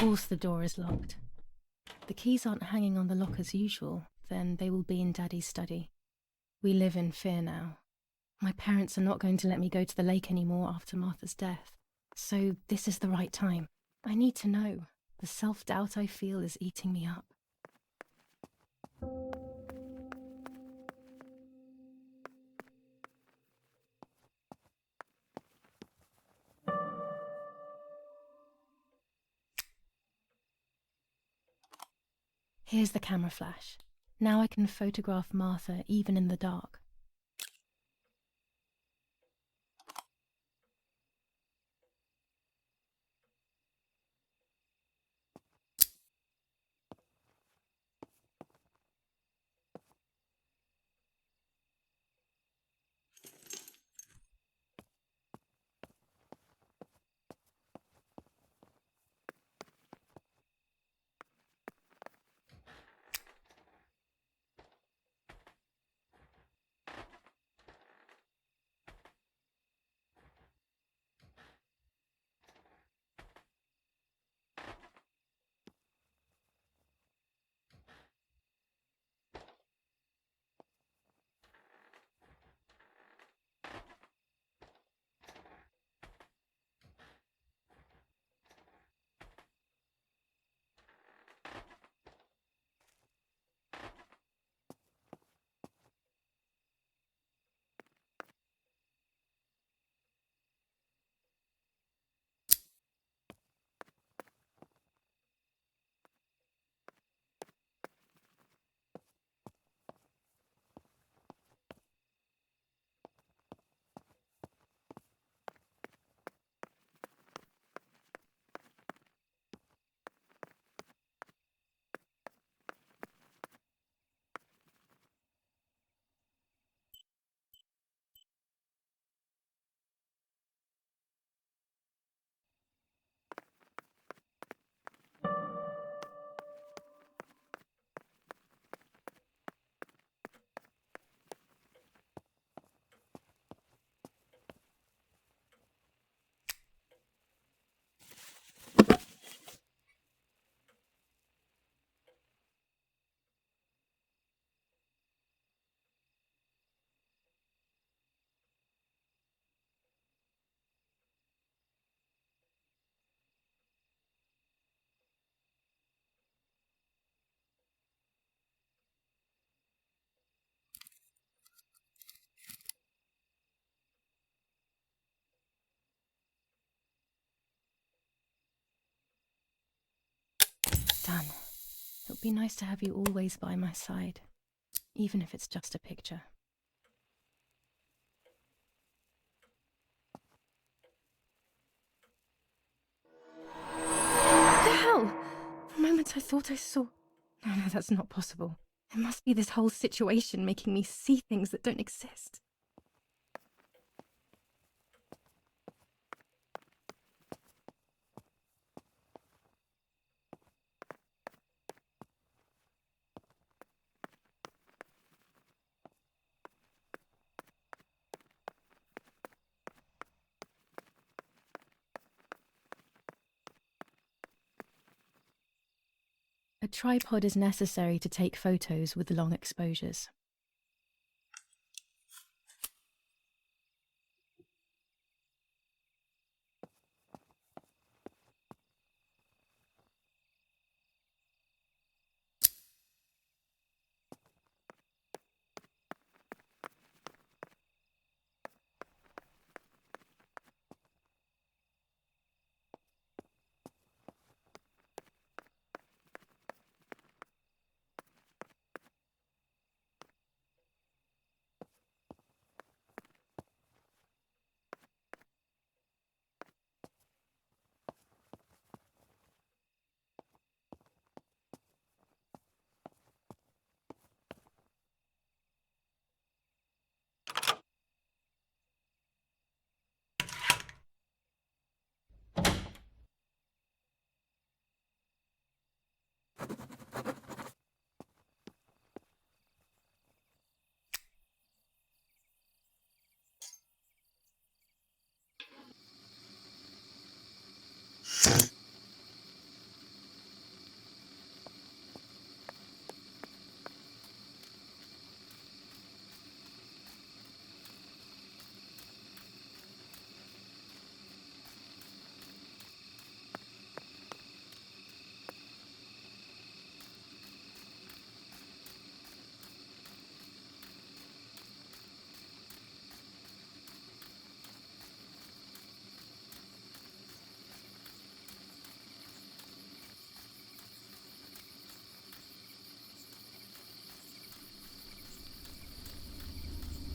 course the door is locked. The keys aren't hanging on the lock as usual, then they will be in Daddy's study. We live in fear now. My parents are not going to let me go to the lake anymore after Martha's death. So this is the right time. I need to know. The self-doubt I feel is eating me up. Here's the camera flash. Now I can photograph Martha even in the dark. Done. It would be nice to have you always by my side, even if it's just a picture. What the hell? For a moment I thought I saw... No, that's not possible. It must be this whole situation making me see things that don't exist. A tripod is necessary to take photos with long exposures.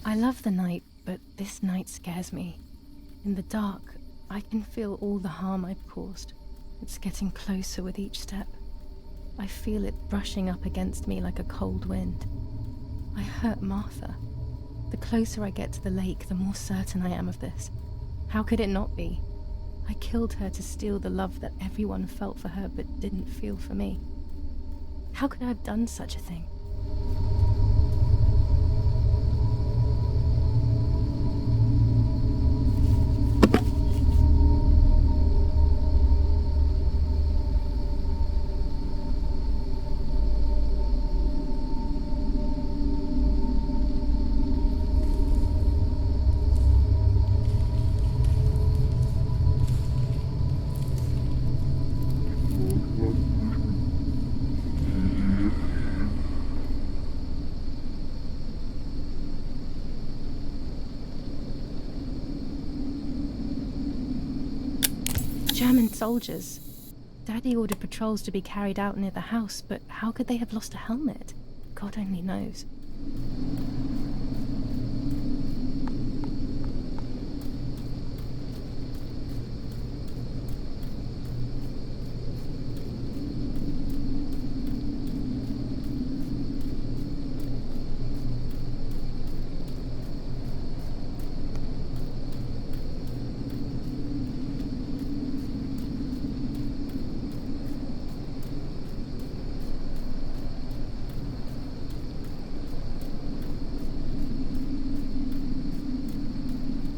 I love the night, but this night scares me. In the dark, I can feel all the harm I've caused. It's getting closer with each step. I feel it brushing up against me like a cold wind. I hurt Martha. The closer I get to the lake, the more certain I am of this. How could it not be? I killed her to steal the love that everyone felt for her but didn't feel for me. How could I have done such a thing? German soldiers. Daddy ordered patrols to be carried out near the house, but how could they have lost a helmet? God only knows.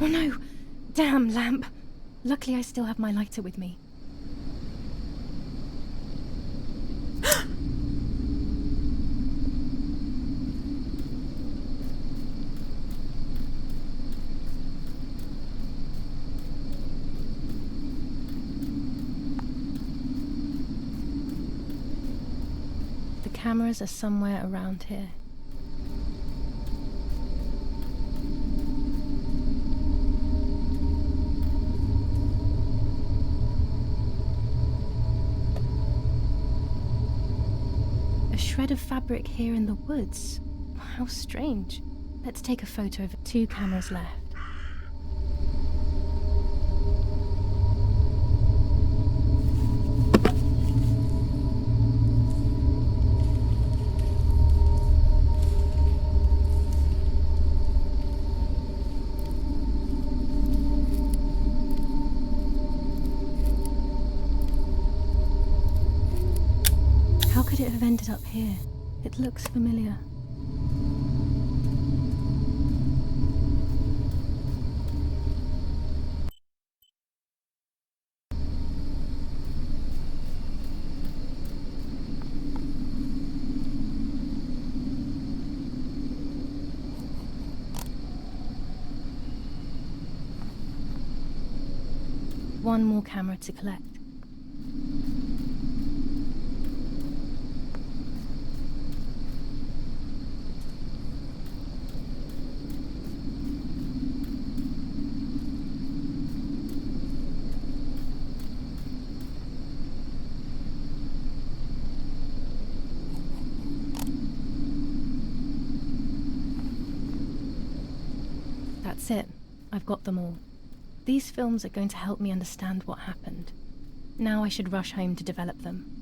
Oh no! Damn lamp! Luckily I still have my lighter with me. The cameras are somewhere around here. Shred of fabric here in the woods. How strange. Let's take a photo of 2 cameras left. How could it have ended up here? It looks familiar. One more camera to collect. That's it. I've got them all. These films are going to help me understand what happened. Now I should rush home to develop them.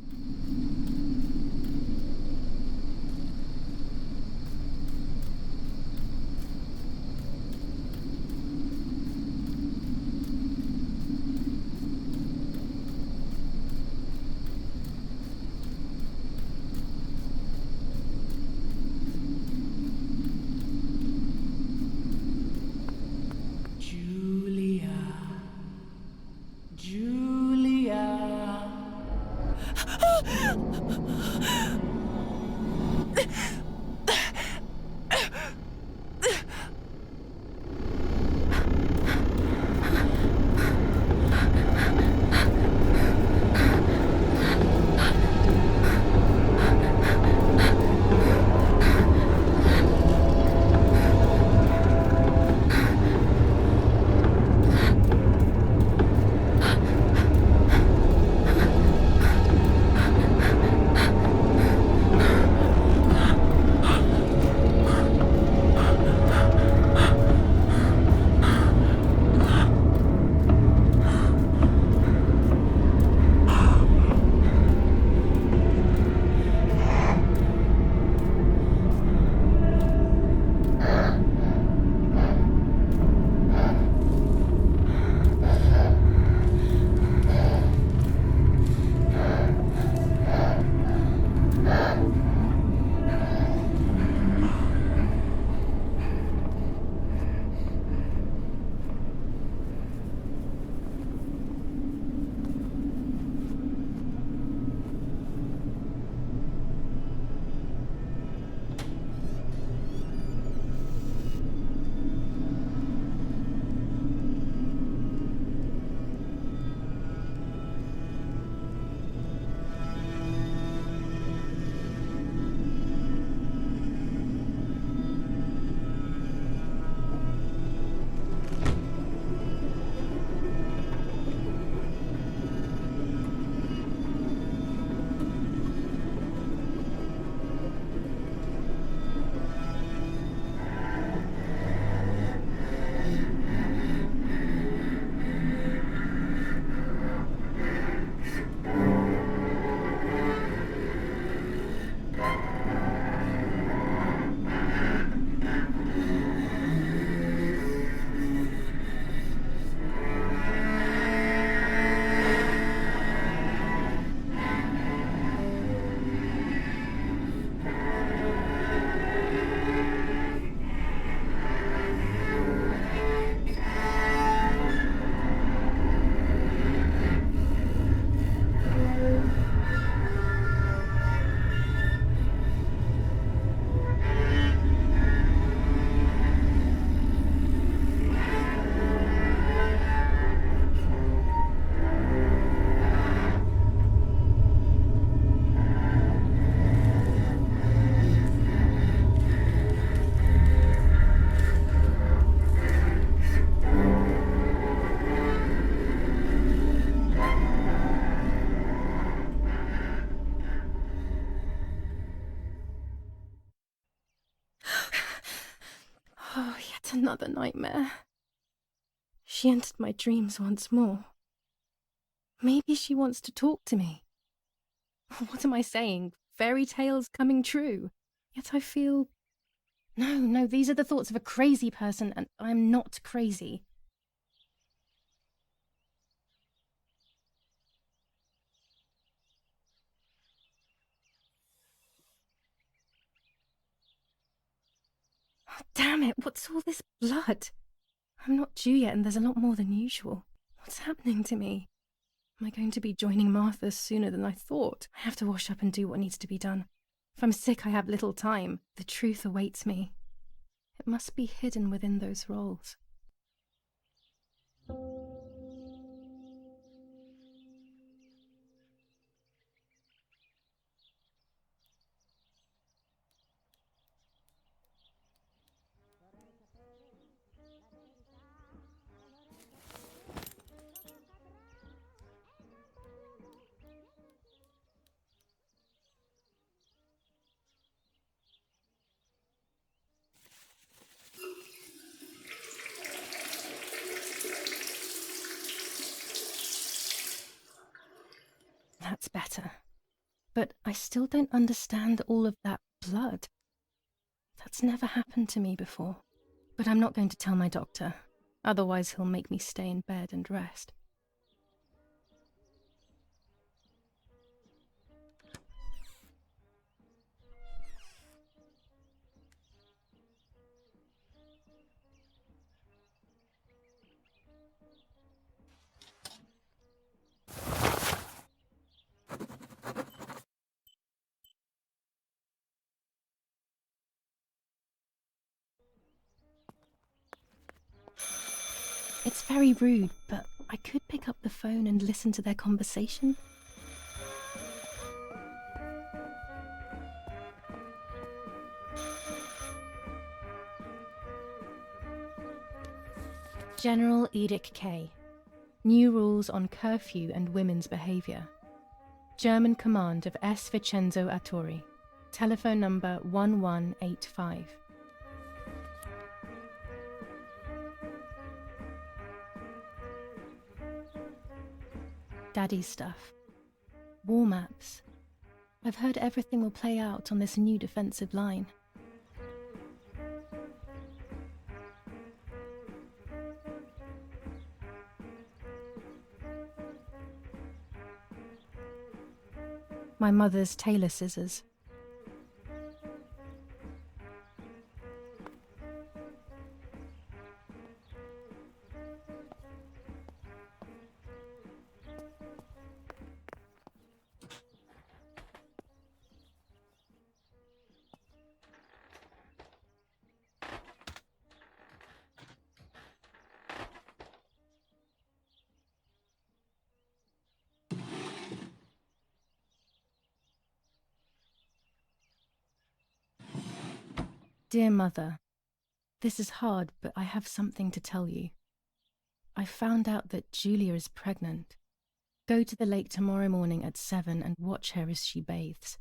Another nightmare. She entered my dreams once more. Maybe she wants to talk to me. What am I saying? Fairy tales coming true. Yet I feel... No, these are the thoughts of a crazy person, and I'm not crazy. Oh, damn it, what's all this blood? I'm not due yet, and there's a lot more than usual. What's happening to me? Am I going to be joining Martha sooner than I thought? I have to wash up and do what needs to be done. If I'm sick, I have little time. The truth awaits me. It must be hidden within those rolls. That's better. But I still don't understand all of that blood. That's never happened to me before. But I'm not going to tell my doctor. Otherwise he'll make me stay in bed and rest. It's very rude, but I could pick up the phone and listen to their conversation. General Edict K. New rules on curfew and women's behavior. German command of S. Vincenzo Attori. Telephone number 1185. Daddy's stuff. War maps. I've heard everything will play out on this new defensive line. My mother's tailor scissors. Dear Mother, this is hard, but I have something to tell you. I found out that Julia is pregnant. Go to the lake tomorrow morning at 7 and watch her as she bathes.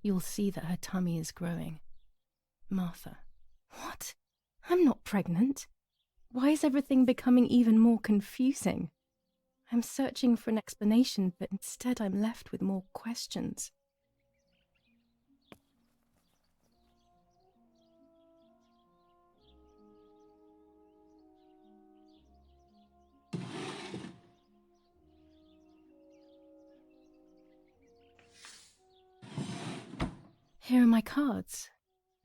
You'll see that her tummy is growing. Martha. What? I'm not pregnant. Why is everything becoming even more confusing? I'm searching for an explanation, but instead I'm left with more questions. Here are my cards.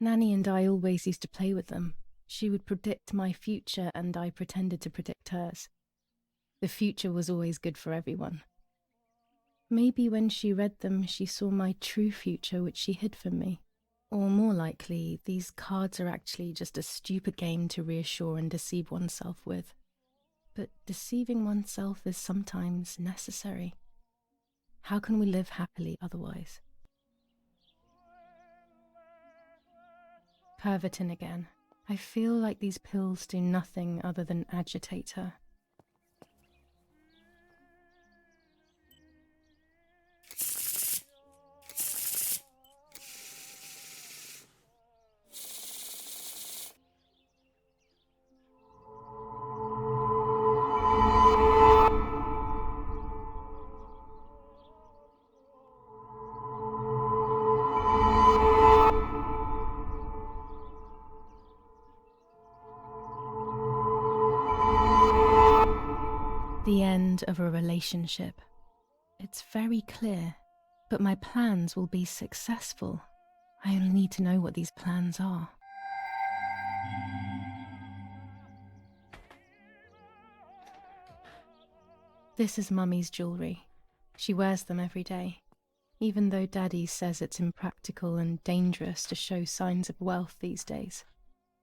Nanny and I always used to play with them. She would predict my future and I pretended to predict hers. The future was always good for everyone. Maybe when she read them, she saw my true future which she hid from me. Or more likely, these cards are actually just a stupid game to reassure and deceive oneself with. But deceiving oneself is sometimes necessary. How can we live happily otherwise? Pervitin again. I feel like these pills do nothing other than agitate her. end of a relationship. It's very clear, but my plans will be successful. I only need to know what these plans are. This is Mummy's jewellery. She wears them every day, even though Daddy says it's impractical and dangerous to show signs of wealth these days.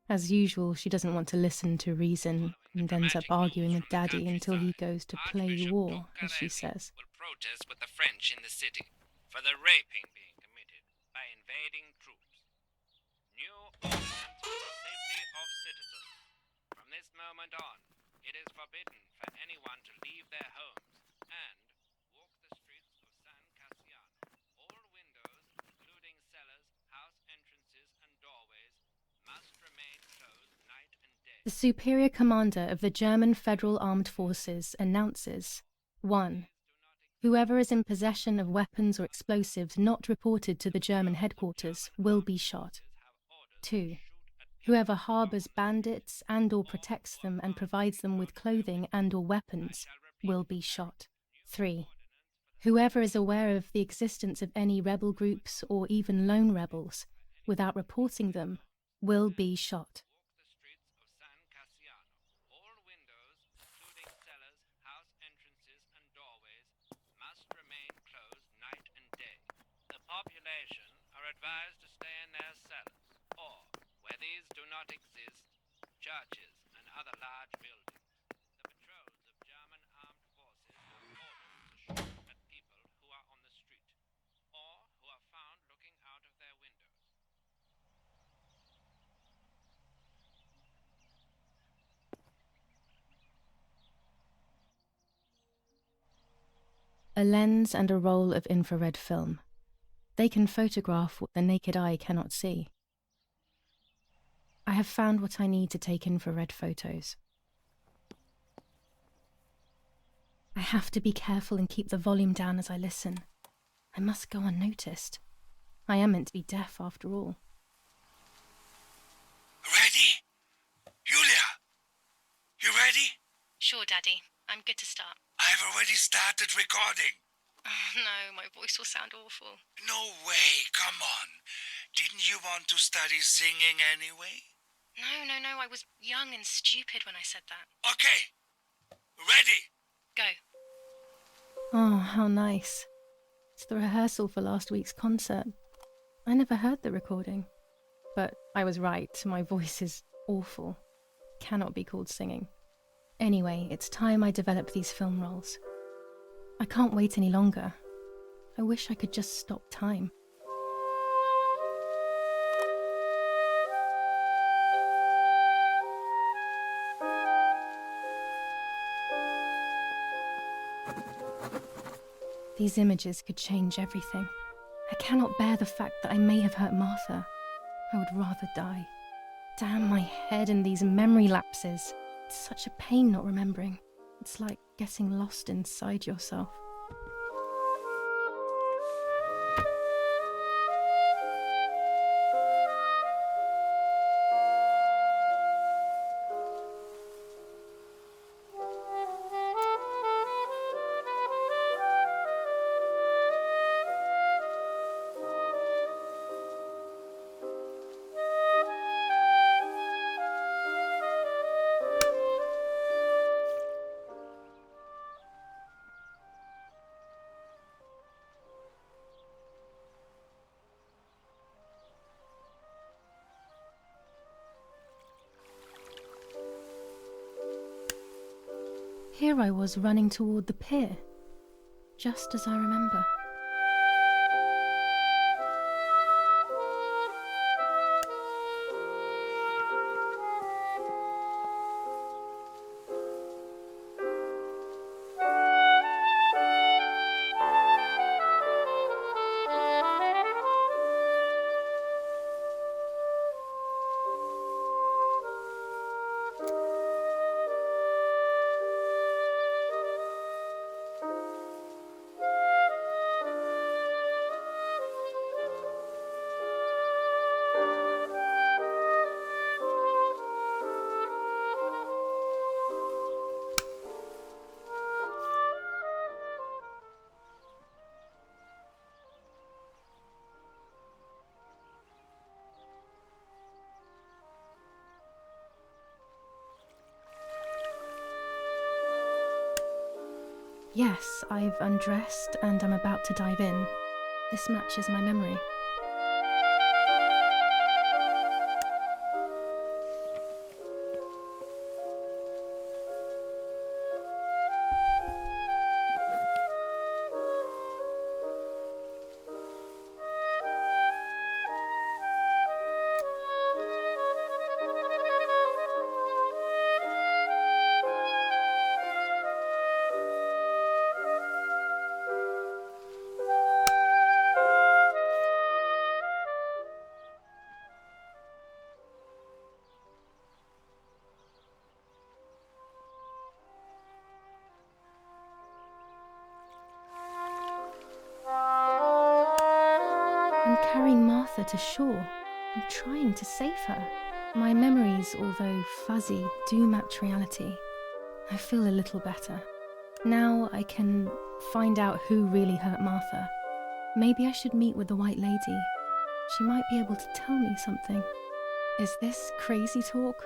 As usual, she doesn't want to listen to reason and ends up arguing with Daddy until he goes to play war, as she says. Will protest with the French in the city for the raping being committed by invading troops. New ordinance for the safety of citizens. From this moment on, it is forbidden for anyone to leave their homes and walk the streets of San Cassiano. All windows, including cellars, house entrances, and doorways, must remain closed night and day. The Superior Commander of the German Federal Armed Forces announces 1. Whoever is in possession of weapons or explosives not reported to the German headquarters will be shot. 2. Whoever harbours bandits and/or protects them and provides them with clothing and/or weapons will be shot. 3. Whoever is aware of the existence of any rebel groups or even lone rebels without reporting them will be shot. Walk the streets of San Cassiano. All windows, including cellars, house entrances, and doorways, must remain closed night and day. The population are advised to stay in their cellars, or, where these do not exist, churches and other large buildings. The patrols of German armed forces have orders to shoot at people who are on the street, or who are found looking out of their windows. A lens and a roll of infrared film. They can photograph what the naked eye cannot see. I have found what I need to take infrared photos. I have to be careful and keep the volume down as I listen. I must go unnoticed. I am meant to be deaf after all. Ready? Julia, you ready? Sure, Daddy. I'm good to start. I've already started recording. Oh no, my voice will sound awful. No way, come on. Didn't you want to study singing anyway? No, I was young and stupid when I said that. Okay, ready? Go. Oh, how nice. It's the rehearsal for last week's concert. I never heard the recording. But I was right, my voice is awful. Cannot be called singing. Anyway, it's time I develop these film rolls. I can't wait any longer. I wish I could just stop time. These images could change everything. I cannot bear the fact that I may have hurt Martha. I would rather die. Damn my head and these memory lapses. It's such a pain not remembering. It's like getting lost inside yourself. Here I was running toward the pier, just as I remember. Yes, I've undressed and I'm about to dive in. This matches my memory. I'm carrying Martha to shore. I'm trying to save her. My memories, although fuzzy, do match reality. I feel a little better. Now I can find out who really hurt Martha. Maybe I should meet with the White Lady. She might be able to tell me something. Is this crazy talk?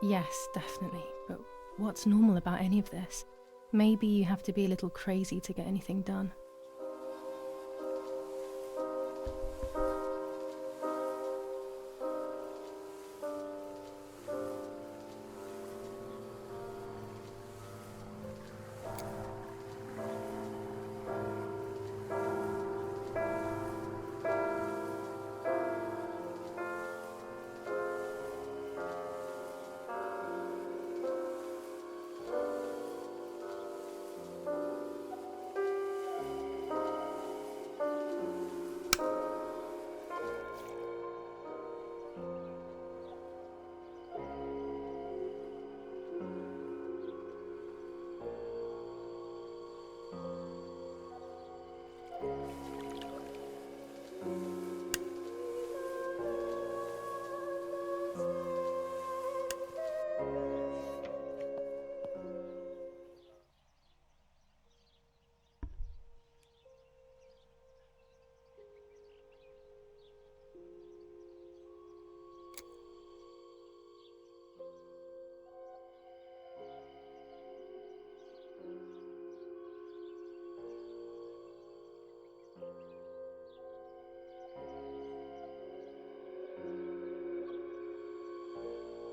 Yes, definitely. But what's normal about any of this? Maybe you have to be a little crazy to get anything done.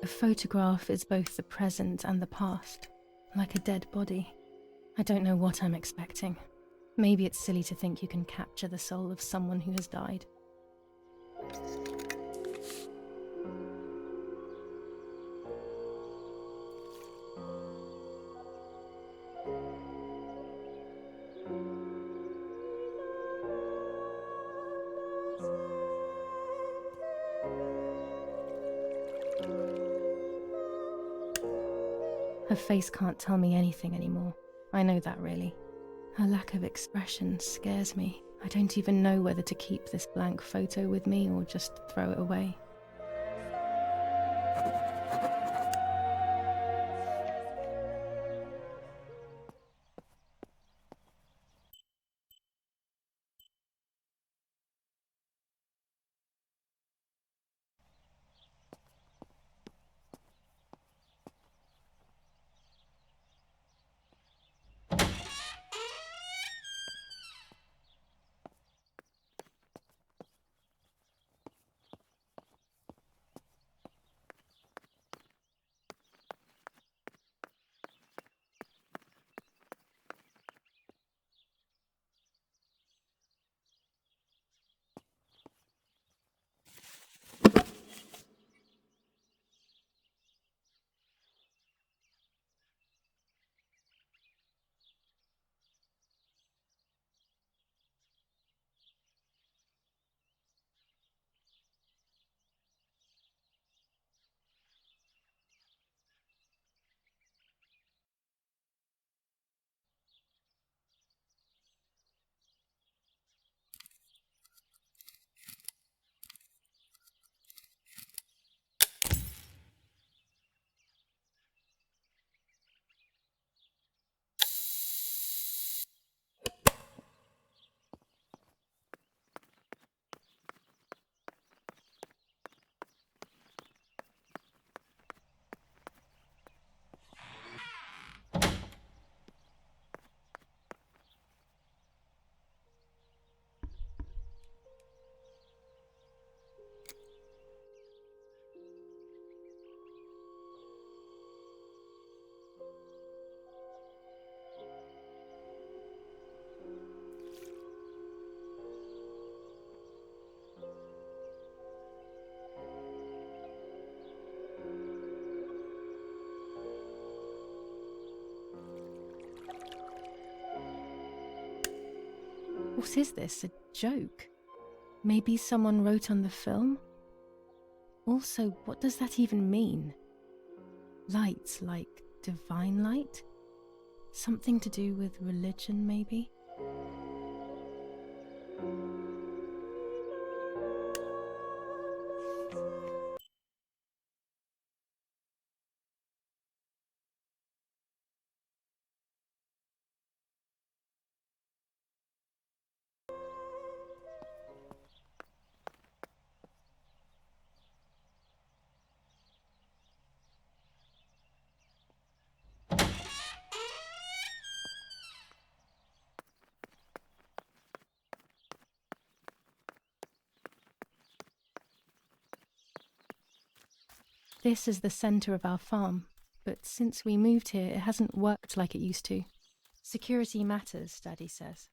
A photograph is both the present and the past, like a dead body. I don't know what I'm expecting. Maybe it's silly to think you can capture the soul of someone who has died. Her face can't tell me anything anymore. I know that, really. Her lack of expression scares me. I don't even know whether to keep this blank photo with me or just throw it away. What is this, a joke? Maybe someone wrote on the film? Also, what does that even mean? Light, like divine light? Something to do with religion, maybe? This is the centre of our farm, but since we moved here, it hasn't worked like it used to. Security matters, Daddy says.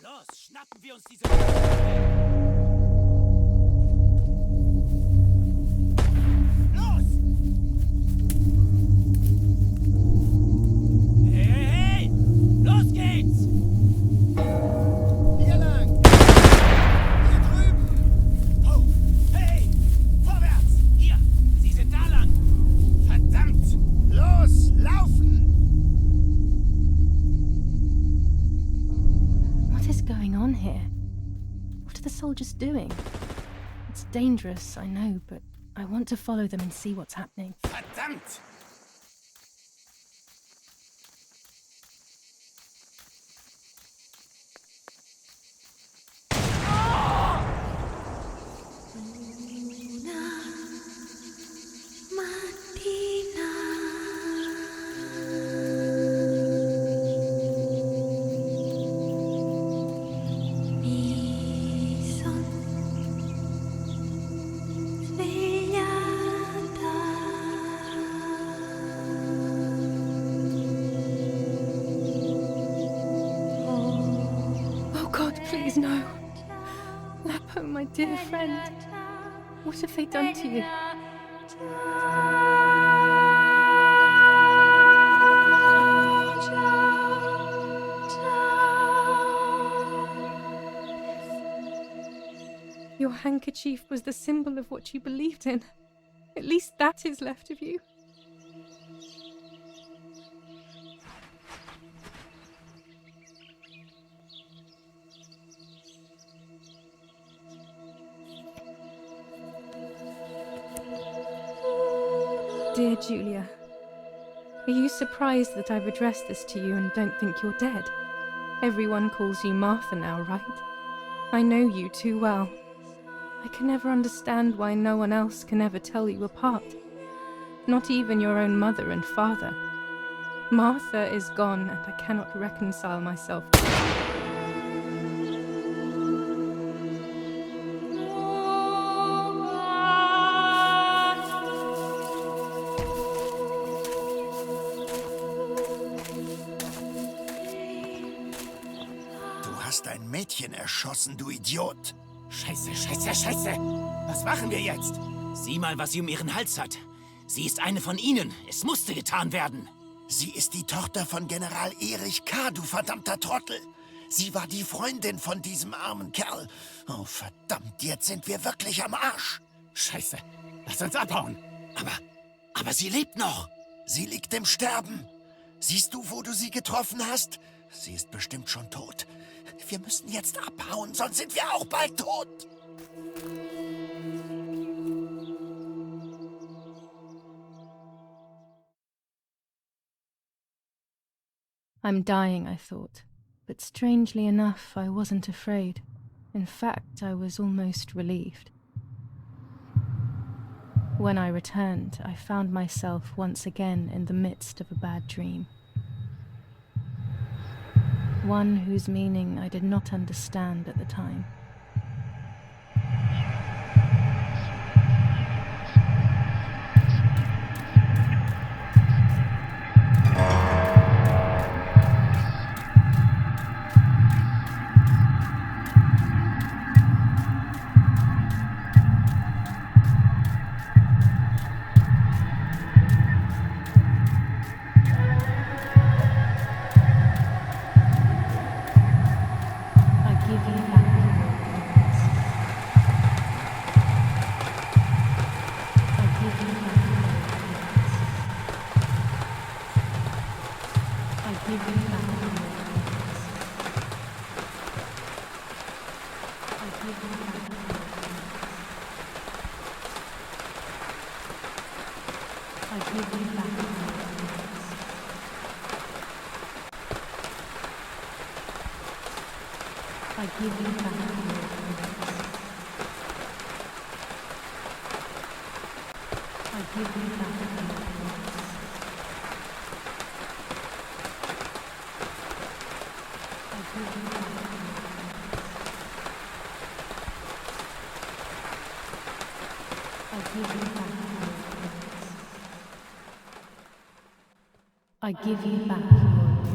Los, schnappen wir uns diese... Los! Hey, hey, hey! Los geht's! Hier lang! Hier drüben! Oh, hey! Vorwärts! Hier! Sie sind da lang! Verdammt! Los, laufen! What is going on here? What are the soldiers doing? It's dangerous, I know, but I want to follow them and see what's happening. Verdammt! Oh God, please no. Lapo, my dear friend. What have they done to you? Your handkerchief was the symbol of what you believed in. At least that is left of you. Dear Julia, are you surprised that I've addressed this to you and don't think you're dead? Everyone calls you Martha now, right? I know you too well. I can never understand why no one else can ever tell you apart. Not even your own mother and father. Martha is gone, and I cannot reconcile myself. Du hast ein Mädchen erschossen, du Idiot. Scheiße, scheiße, scheiße. Was machen wir jetzt? Sieh mal, was sie um ihren Hals hat. Sie ist eine von ihnen. Es musste getan werden. Sie ist die Tochter von General Erich K., du verdammter Trottel. Sie war die Freundin von diesem armen Kerl. Oh, verdammt, jetzt sind wir wirklich am Arsch. Scheiße. Lass uns abhauen. Aber sie lebt noch. Sie liegt im Sterben. Siehst du, wo du sie getroffen hast? Sie ist bestimmt schon tot. Wir müssen jetzt abhauen, sonst sind wir auch bald tot. I'm dying, I thought, but strangely enough, I wasn't afraid. In fact, I was almost relieved. When I returned, I found myself once again in the midst of a bad dream. One whose meaning I did not understand at the time. I give you back your appearance.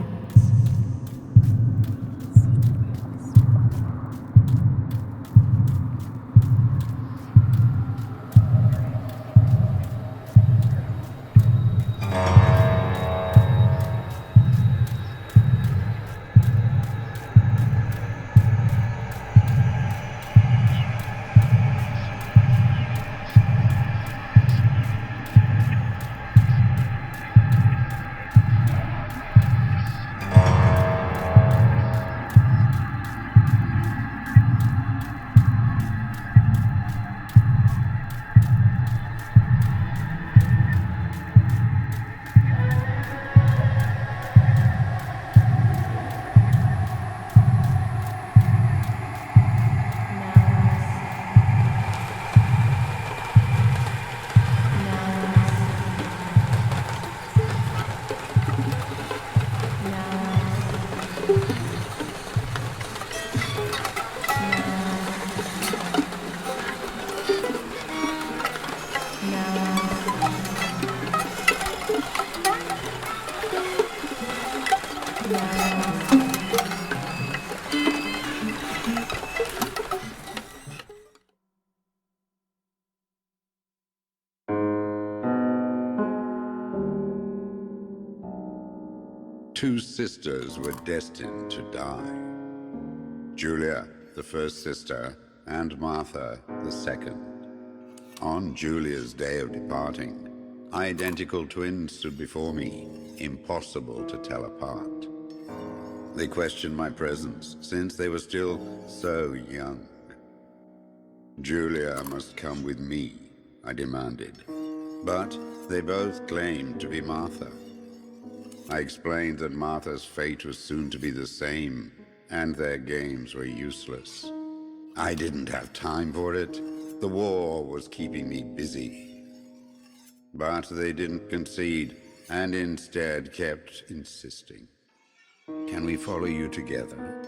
Two sisters were destined to die. Julia, the first sister, and Martha the second. On Julia's day of departing, identical twins stood before me, impossible to tell apart. They questioned my presence, since they were still so young. Julia must come with me, I demanded, but they both claimed to be Martha. I explained that Martha's fate was soon to be the same, and their games were useless. I didn't have time for it. The war was keeping me busy. But they didn't concede, and instead kept insisting. Can we follow you together?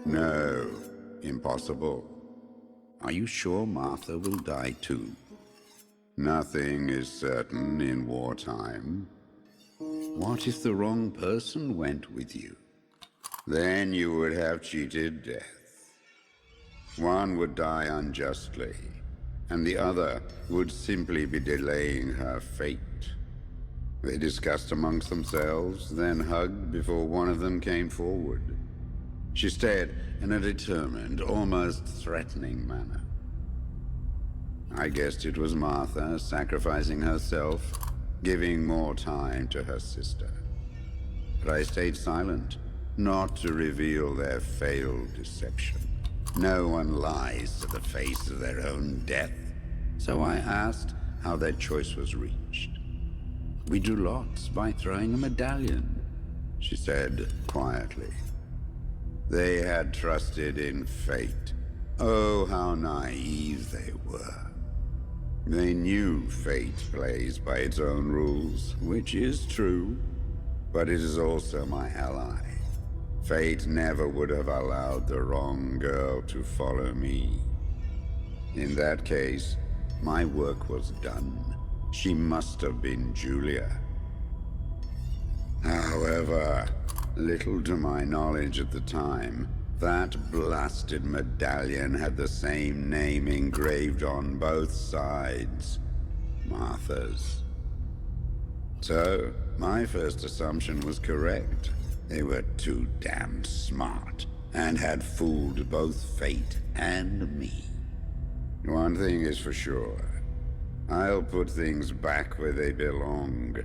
No, impossible. Are you sure Martha will die too? Nothing is certain in wartime. What if the wrong person went with you? Then you would have cheated death. One would die unjustly, and the other would simply be delaying her fate. They discussed amongst themselves, then hugged before one of them came forward. She stared in a determined, almost threatening manner. I guessed it was Martha sacrificing herself, giving more time to her sister. But I stayed silent, not to reveal their failed deception. No one lies to the face of their own death, so I asked how their choice was reached. We drew lots by throwing a medallion, she said quietly. They had trusted in fate. Oh, how naive they were. They knew fate plays by its own rules, which is true, but it is also my ally. Fate never would have allowed the wrong girl to follow me. In that case, my work was done. She must have been Julia. However, little to my knowledge at the time, that blasted medallion had the same name engraved on both sides. Martha's. So, my first assumption was correct. They were too damn smart, and had fooled both fate and me. One thing is for sure. I'll put things back where they belong.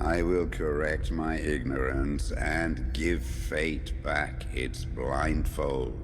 I will correct my ignorance and give fate back its blindfold.